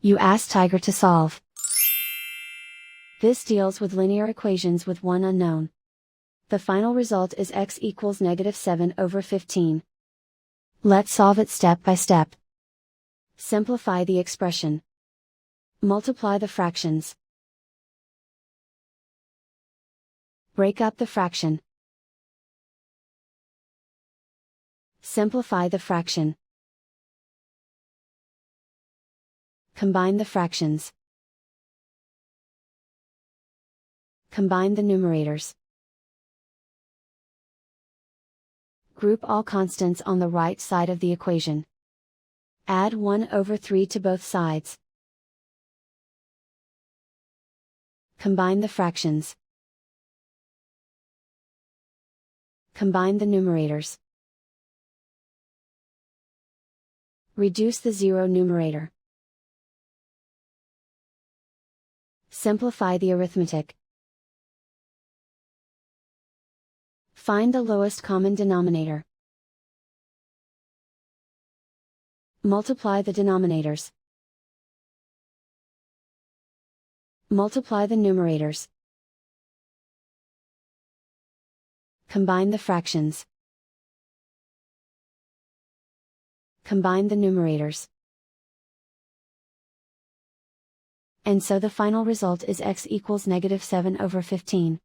You ask Tiger to solve. This deals with linear equations with one unknown. The final result is x equals -7/15. Let's solve it step by step. Simplify the expression. Multiply the fractions. Break up the fraction. Simplify the fraction. Combine the fractions. Combine the numerators. Group all constants on the right side of the equation. Add 1/3 to both sides. Combine the fractions. Combine the numerators. Reduce the zero numerator. Simplify the arithmetic. Find the lowest common denominator. Multiply the denominators. Multiply the numerators. Combine the fractions. Combine the numerators. And so the final result is x equals -7/15.